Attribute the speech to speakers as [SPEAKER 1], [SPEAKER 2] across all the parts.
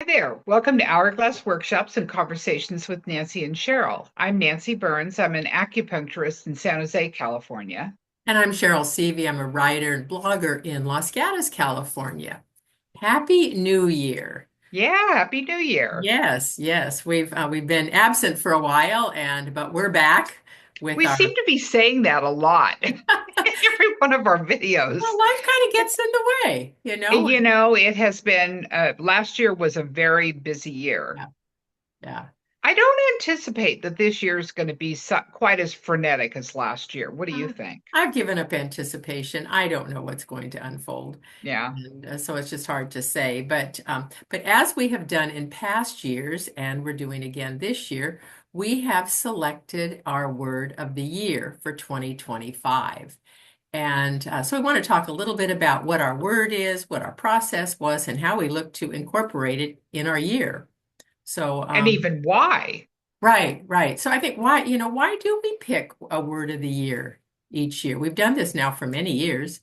[SPEAKER 1] There. Welcome to Hourglass Workshops and Conversations with Nancy and Cheryl. I'm Nancy Burns. I'm an acupuncturist in San Jose, California.
[SPEAKER 2] And I'm Cheryl Seavey. I'm a writer and blogger in Los Gatos, California. Happy New Year.
[SPEAKER 1] Yeah, Happy New Year.
[SPEAKER 2] Yes, yes. We've been absent for a while but we're back with
[SPEAKER 1] We
[SPEAKER 2] our
[SPEAKER 1] seem to be saying that a lot in every one of our videos.
[SPEAKER 2] well, life kind of gets in the way, you know?
[SPEAKER 1] It has been, last year was a very busy year.
[SPEAKER 2] Yeah, yeah.
[SPEAKER 1] I don't anticipate that this year is going to be quite as frenetic as last year. What do you
[SPEAKER 2] Uh,
[SPEAKER 1] think?
[SPEAKER 2] I've given up anticipation. I don't know what's going to unfold.
[SPEAKER 1] Yeah.
[SPEAKER 2] And so it's just hard to say. But as we have done in past years, and we're doing again this year, we have selected our word of the year for 2025. And so we want to talk a little bit about what our word is, what our process was, and how we look to incorporate it in our year. So,
[SPEAKER 1] And even why?
[SPEAKER 2] right, right. So I think why do we pick a word of the year each year? We've done this now for many years.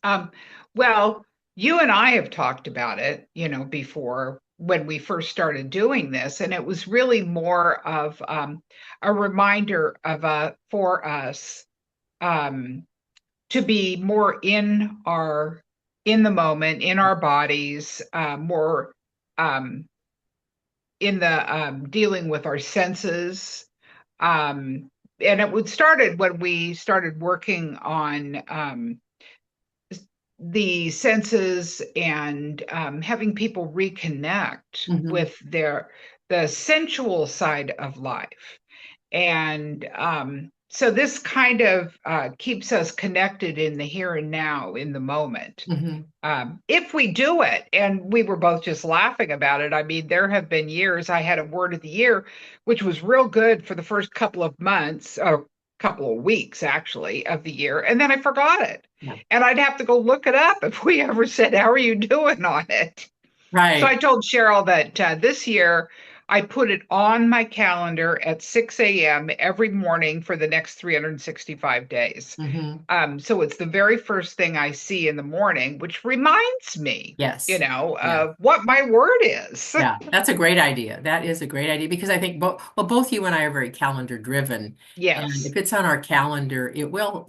[SPEAKER 1] Um, well, you and I have talked about it, before when we first started doing this, and it was really more of a reminder for us um, to be more in the moment, in our bodies, more um, in the dealing with our senses. And it would started when we started working on the senses and having people reconnect
[SPEAKER 2] Mhm.
[SPEAKER 1] with the sensual side of life. And so this kind of keeps us connected in the here and now, in the moment.
[SPEAKER 2] Mhm.
[SPEAKER 1] If we do it, and we were both just laughing about it. I mean, there have been years I had a word of the year, which was real good for the first couple of months, or couple of weeks actually, of the year, and then I forgot it.
[SPEAKER 2] Yeah.
[SPEAKER 1] And I'd have to go look it up if we ever said, "How are you doing on it?" So I
[SPEAKER 2] Right.
[SPEAKER 1] told Cheryl that this year I put it on my calendar at 6 a.m. every morning for the next 365 days.
[SPEAKER 2] Hmm.
[SPEAKER 1] So it's the very first thing I see in the morning, which reminds me,
[SPEAKER 2] Yes. Yeah.
[SPEAKER 1] of what my word is.
[SPEAKER 2] Yeah. That's a great idea. That is a great idea because I think both you and I are very calendar driven. And
[SPEAKER 1] Yes.
[SPEAKER 2] if it's on our calendar, it will,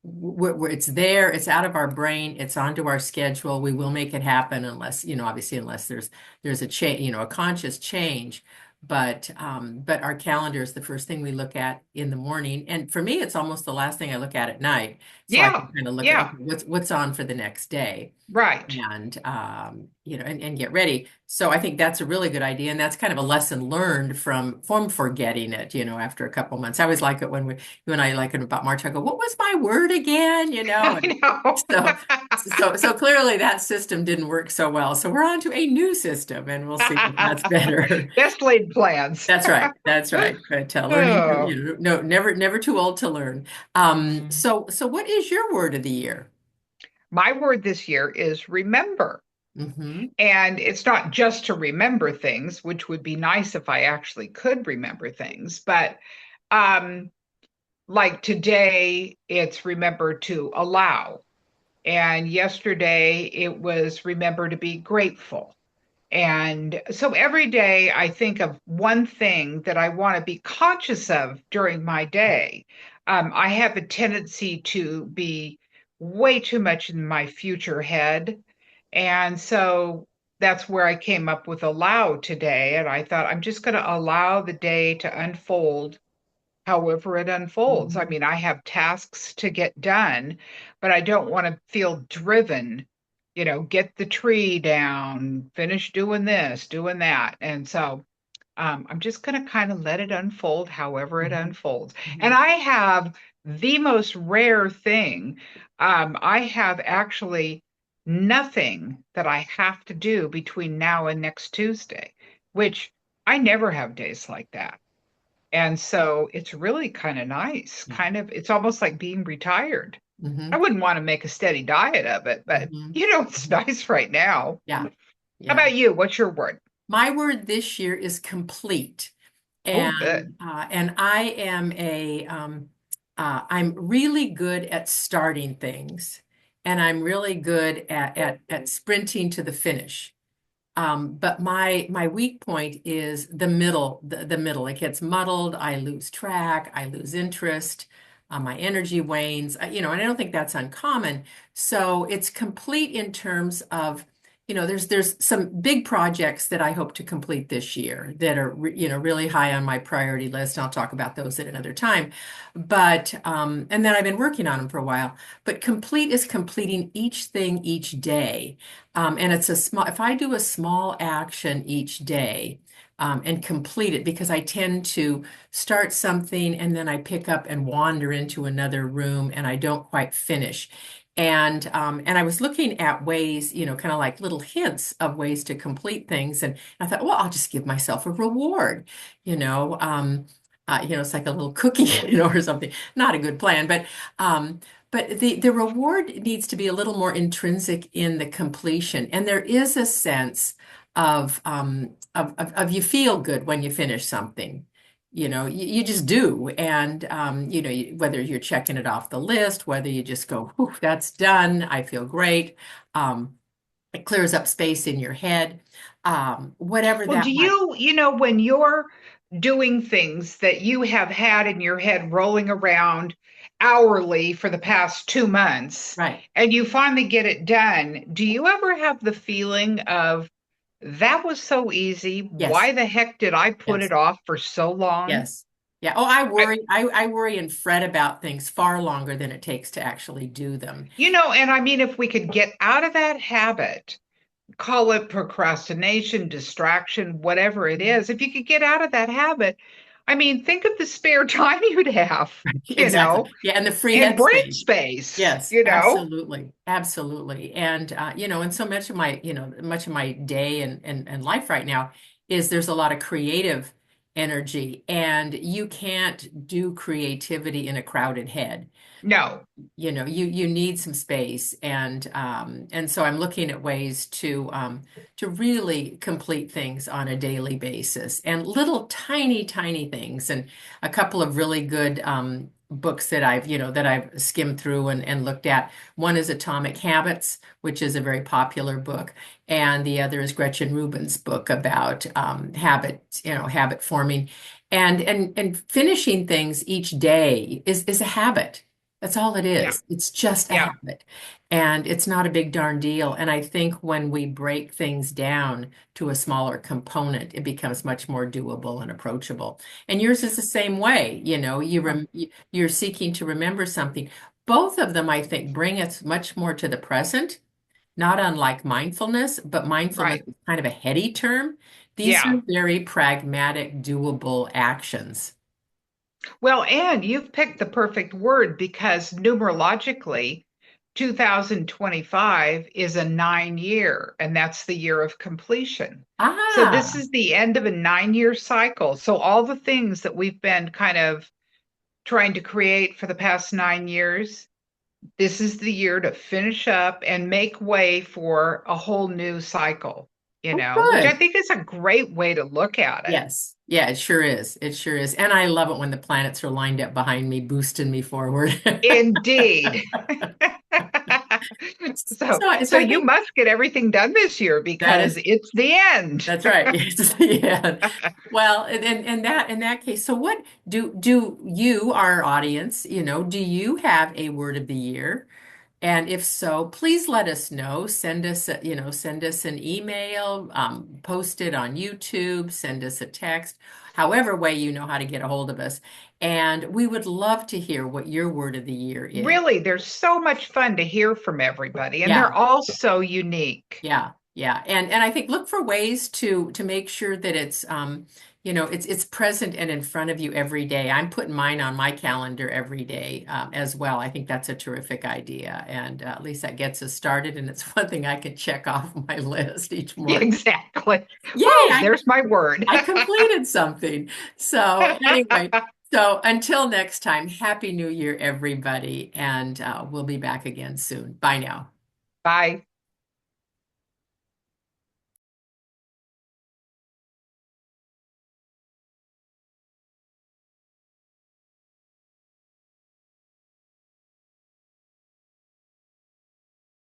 [SPEAKER 2] it's there, it's out of our brain, it's onto our schedule. We will make it happen unless, obviously unless there's a change, a conscious change. But our calendar is the first thing we look at in the morning. And for me, it's almost the last thing I look at night. So I can
[SPEAKER 1] Yeah.
[SPEAKER 2] kind of look at,
[SPEAKER 1] Yeah.
[SPEAKER 2] okay, what's on for the next day.
[SPEAKER 1] Right.
[SPEAKER 2] And get ready. So I think that's a really good idea, and that's kind of a lesson learned from forgetting it. After a couple months, I always like it when you and I like it about March. I go, "What was my word again?" And
[SPEAKER 1] I know.
[SPEAKER 2] so clearly that system didn't work so well. So we're on to a new system, and we'll see if that's better.
[SPEAKER 1] Best laid plans.
[SPEAKER 2] That's right. That's right. But learning,
[SPEAKER 1] Oh,
[SPEAKER 2] no, never too old to learn. So what is your word of the year?
[SPEAKER 1] my word this year is remember.
[SPEAKER 2] Hmm.
[SPEAKER 1] And it's not just to remember things, which would be nice if I actually could remember things, but um, like today, it's remember to allow. And yesterday, it was remember to be grateful. And so every day, I think of one thing that I want to be conscious of during my day. I have a tendency to be way too much in my future head. And so that's where I came up with allow today. And I thought, I'm just going to allow the day to unfold however it unfolds. I
[SPEAKER 2] Hmm.
[SPEAKER 1] mean, I have tasks to get done, but I don't want to feel driven, get the tree down, finish doing this, doing that. And so I'm just going to kind of let it unfold however it
[SPEAKER 2] Hmm.
[SPEAKER 1] unfolds. And
[SPEAKER 2] Hmm.
[SPEAKER 1] I have the most rare thing. I have actually nothing that I have to do between now and next Tuesday, which I never have days like that. And so it's really kind of nice.
[SPEAKER 2] Yeah.
[SPEAKER 1] It's almost like being retired. I
[SPEAKER 2] Hmm.
[SPEAKER 1] wouldn't want to make a steady diet of it, but
[SPEAKER 2] Hmm.
[SPEAKER 1] it's
[SPEAKER 2] Hmm.
[SPEAKER 1] nice right now.
[SPEAKER 2] Yeah.
[SPEAKER 1] How
[SPEAKER 2] Yeah.
[SPEAKER 1] about you? What's your word?
[SPEAKER 2] My word this year is complete.
[SPEAKER 1] Oh, good.
[SPEAKER 2] And I'm really good at starting things, and I'm really good at sprinting to the finish. But my weak point is the middle, the middle. It gets muddled. I lose track. I lose interest. My energy wanes. And I don't think that's uncommon. So it's complete in terms of, there's some big projects that I hope to complete this year that are, really high on my priority list. And I'll talk about those at another time. But and then I've been working on them for a while. But complete is completing each thing each day. And it's a small, if I do a small action each day, and complete it, because I tend to start something and then I pick up and wander into another room and I don't quite finish. And I was looking at ways, kind of like little hints of ways to complete things. And I thought, well, I'll just give myself a reward, you know. It's like a little cookie, or something. Not a good plan, but the reward needs to be a little more intrinsic in the completion. And there is a sense of you feel good when you finish something. You just do. And whether you're checking it off the list, whether you just go, "Whew, that's done, I feel great." Um, it clears up space in your head. Whatever
[SPEAKER 1] Well, do
[SPEAKER 2] that might.
[SPEAKER 1] when you're doing things that you have had in your head rolling around hourly for the past 2 months,
[SPEAKER 2] Right.
[SPEAKER 1] and you finally get it done, do you ever have the feeling of that was so easy?
[SPEAKER 2] Yes.
[SPEAKER 1] Why the heck did I put
[SPEAKER 2] Yes.
[SPEAKER 1] it off for so long?
[SPEAKER 2] Yes. Yeah. Oh, I
[SPEAKER 1] I,
[SPEAKER 2] worry. I worry and fret about things far longer than it takes to actually do them.
[SPEAKER 1] and I mean, if we could get out of that habit, call it procrastination, distraction, whatever it is, if you could get out of that habit, I mean, think of the spare time you'd have, you
[SPEAKER 2] Exactly.
[SPEAKER 1] know,
[SPEAKER 2] Yeah, and the free
[SPEAKER 1] and brain
[SPEAKER 2] headspace.
[SPEAKER 1] space,
[SPEAKER 2] Yes, absolutely. Absolutely. And and so much of my day and life right now is there's a lot of creative energy, and you can't do creativity in a crowded head.
[SPEAKER 1] No,
[SPEAKER 2] You need some space, and so I'm looking at ways to really complete things on a daily basis, and little tiny things. And a couple of really good books that I've skimmed through and looked at. One is Atomic Habits, which is a very popular book, and the other is Gretchen Rubin's book about habit forming, and finishing things each day is a habit. That's all it
[SPEAKER 1] yeah,
[SPEAKER 2] is. It's just a
[SPEAKER 1] yeah.
[SPEAKER 2] habit. And it's not a big darn deal. And I think when we break things down to a smaller component, it becomes much more doable and approachable. And yours is the same way. You're seeking to remember something. Both of them, I think, bring us much more to the present, not unlike mindfulness, but mindfulness
[SPEAKER 1] Right.
[SPEAKER 2] is kind of a heady term. These are
[SPEAKER 1] Yeah.
[SPEAKER 2] very pragmatic, doable actions.
[SPEAKER 1] Well, and you've picked the perfect word because numerologically, 2025 is a 9 year, and that's the year of completion. So this
[SPEAKER 2] Ah,
[SPEAKER 1] is the end of a 9 year cycle. So all the things that we've been kind of trying to create for the past 9 years, this is the year to finish up and make way for a whole new cycle,
[SPEAKER 2] oh,
[SPEAKER 1] which I
[SPEAKER 2] good.
[SPEAKER 1] think is a great way to look at it.
[SPEAKER 2] Yes. Yeah, it sure is. It sure is. And I love it when the planets are lined up behind me, boosting me forward.
[SPEAKER 1] Indeed. So,
[SPEAKER 2] So
[SPEAKER 1] so
[SPEAKER 2] I
[SPEAKER 1] you
[SPEAKER 2] think
[SPEAKER 1] must get everything done this year
[SPEAKER 2] that
[SPEAKER 1] because
[SPEAKER 2] is
[SPEAKER 1] it's the end.
[SPEAKER 2] that's right. Yeah. Well, in that case, so what do you, our audience, do you have a word of the year? And if so, please let us know. Send us an email, post it on YouTube, send us a text, however way you know how to get a hold of us. And we would love to hear what your word of the year is.
[SPEAKER 1] Really, there's so much fun to hear from everybody, and they're
[SPEAKER 2] Yeah.
[SPEAKER 1] all so unique.
[SPEAKER 2] Yeah, yeah. And I think look for ways to make sure that it's present and in front of you every day. I'm putting mine on my calendar every day as well. I think that's a terrific idea. And at least that gets us started. And it's one thing I can check off my list each morning.
[SPEAKER 1] Exactly.
[SPEAKER 2] Yay,
[SPEAKER 1] Whoa,
[SPEAKER 2] I,
[SPEAKER 1] there's my word.
[SPEAKER 2] I completed something. So anyway, so until next time, Happy New Year, everybody. And we'll be back again soon. Bye now.
[SPEAKER 1] Bye.